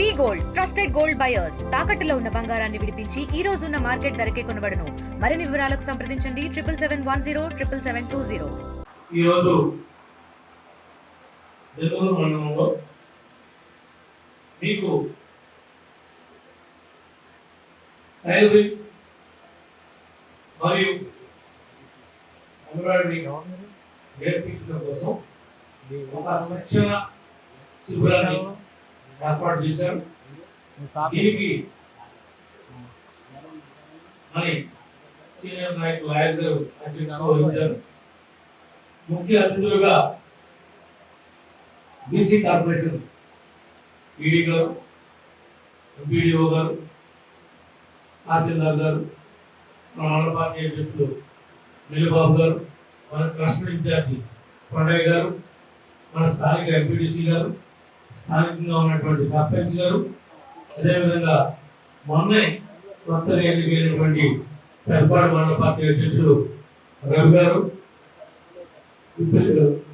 వి gold trusted gold buyers తాకట్టులో ఉన్న బంగారాన్ని విడిపించి ఈ రోజు ఉన్న మార్కెట్ ధరకే కొనబడును. మరిన్ని వివరాలకు సంప్రదించండి 7771077720. ఈ రోజు నెల్లూరు మండలంలో మీకు టైలరింగ్ మరియు ఎంబ్రాయిడరీ నేర్పించడం కోసం ఒక శిక్షణ శిబిరాన్ని ఏర్పాటు చేశారు. దీనికి మరి సీనియర్ నాయకులు లాయర్ గారు అధ్యక్షత వహించారు. ముఖ్య అతిథులుగా బీసీ కార్పొరేషన్ ఈడీ గారు, ఎంపీడీఓ గారు, తహసీల్దార్ గారు, మన మండల పార్టీ అధ్యక్షులు నిలుబాబు గారు, మన క్లస్టర్ ఇన్ఛార్జి కొండయ్య గారు, మన స్థానిక ఎంపీడీసీ గారు, స్థానికంగా ఉన్నటువంటి సర్పంచ్ గారు, అదేవిధంగా మొన్నే కొత్తగా ఎన్నికైనటువంటి పెద్దపాడు మండల పార్టీ అధ్యక్షులు రవి గారు,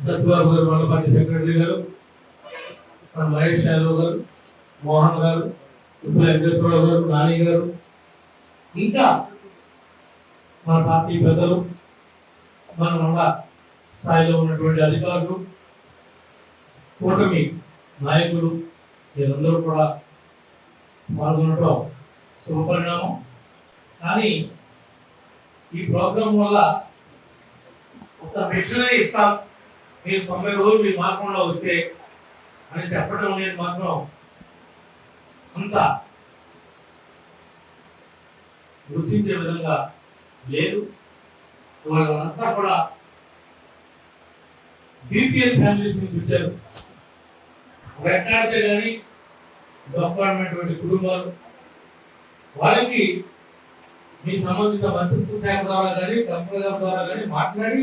సత్యబాబు గారు, మండల పార్టీ సెక్రటరీ గారు, మన మహేష్ యాదవ్ గారు, మోహన్ గారు, ఇప్పుడు వెంకటేశ్వరరావు గారు, నాని గారు, ఇంకా మన పార్టీ పెద్దలు, మన మండల స్థాయిలో ఉన్నటువంటి అధికారులు, కూటమి నాయకులు వీరందరూ కూడా పాల్గొనడం శుభపరిణామం. కానీ ఈ ప్రోగ్రాం వల్ల ఒక మిషనే ఇస్తాం, మీరు 90 రోజులు మీరు మారకుండా వస్తే అని చెప్పడం అనేది మాత్రం అంత గుర్తించే విధంగా లేదు. వాళ్ళంతా కూడా బీపీఎల్ ఫ్యామిలీస్ నుంచి వచ్చారు. రెట్టాడితే కానీ గొప్పటువంటి కుటుంబాలు. వాళ్ళకి మీ సంబంధిత మంత్రిత్వ శాఖ ద్వారా కానీ కంపెనీల ద్వారా కానీ మాట్లాడి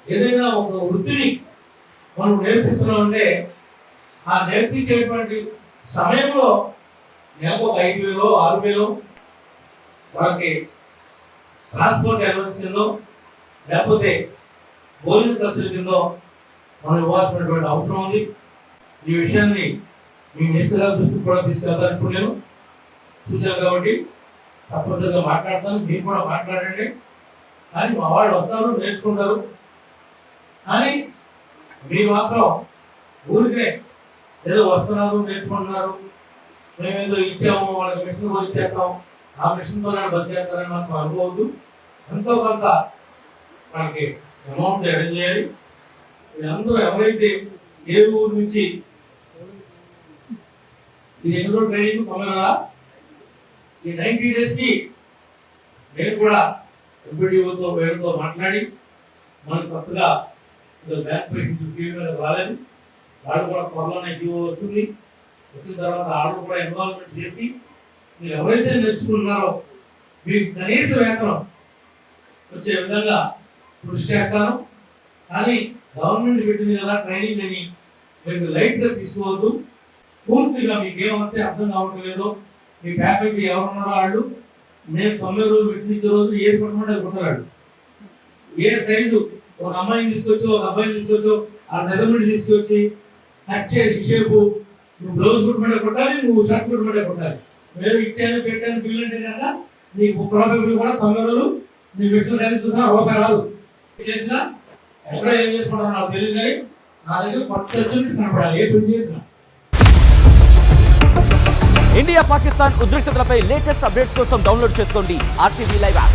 ఏదైనా ఒక వృత్తిని మనం నేర్పిస్తున్నామంటే ఆ నేర్పించేటువంటి సమయంలో నెలకు 5,000 6,000 వాళ్ళకి ట్రాన్స్పోర్ట్ అలవెన్స్ కిందో లేకపోతే భోజన ఖర్చుల కిందో మనం ఇవ్వాల్సినటువంటి అవసరం ఉంది. ఈ విషయాన్ని మీ మినిస్టర్ గారి దృష్టికి కూడా తీసుకెళ్తాను. ఇప్పుడు నేను చూశాను కాబట్టి తప్పనిసరిగా మాట్లాడతాను, మీరు కూడా మాట్లాడండి. కానీ మా వాళ్ళు వస్తారు, నేర్చుకుంటారు. కానీ మీరు మాత్రం ఊరికే ఏదో వస్తున్నారు, నేర్చుకుంటున్నారు, మేమేదో ఇచ్చాము, వాళ్ళకి మిషన్ కూడా ఇచ్చేస్తాం, ఆ మిషన్తో బతికేస్తారని మాత్రం అనుకోవద్దు. ఎంతో కొంత మనకి అమౌంట్ అరేంజ్ చేయాలి. వీళ్ళందరూ ఎవరైతే ఏ ఊరు నుంచి ఇది ఎన్ని రోజులు ట్రైనింగ్ పొందగలరా? ఈ 90 days కి నేను కూడా ఎంపీడీఓతో వేరుతో మాట్లాడి మనకు కొత్తగా బ్యాంక్ పేషెంట్ రాలేదు, వాళ్ళు కూడా త్వరలోనే జీవో వస్తుంది. వచ్చిన తర్వాత ఆర్డర్ కూడా ఇన్వాల్వ్మెంట్ చేసి మీరు ఎవరైతే నేర్చుకుంటున్నారో మీకు కనీస వేతనం వచ్చే విధంగా కృషి చేస్తాను. కానీ గవర్నమెంట్ పెట్టింది కదా ట్రైనింగ్ అని మీరు లైట్గా తీసుకోవద్దు. పూర్తిగా మీకు ఏమైతే అర్థం కావటం లేదో మీ ఫ్యాకల్టీ ఎవరున్నారో వాళ్ళు నేను 90 రోజులు విష్ణించే రోజు ఏది కొట్టమంటే అది కుట్టరాడు. ఏ సైజు ఒక అమ్మాయిని తీసుకొచ్చి ఒక అబ్బాయిని తీసుకొచ్చు ఆ మెజర్మెంట్ తీసుకొచ్చి కట్ చేసి షేపు నువ్వు బ్లౌజ్ కుట్టమంటే కొట్టాలి, నువ్వు షర్ట్ కుట్టమంటే కొట్టాలి. మీరు ఇచ్చాను పెట్టాను బిల్లు అంటే కనుక నీకు రూపాయలు కూడా 90 రోజులు నీ విష్ణు కలిసి చూసినా రూపాయి రాదు. చేసినా ఎక్కడ ఏం చేసుకుంటారో నాకు తెలియదు, కానీ నా దగ్గర కొత్త కనపడాలి ఏ పని చేసినా. ఇండియా పాకిస్తాన్ ఉద్రిక్తతలపై లేటెస్ట్ అప్డేట్స్ కోసం డౌన్లోడ్ చేసుకోండి RTV లైవ్ యాప్.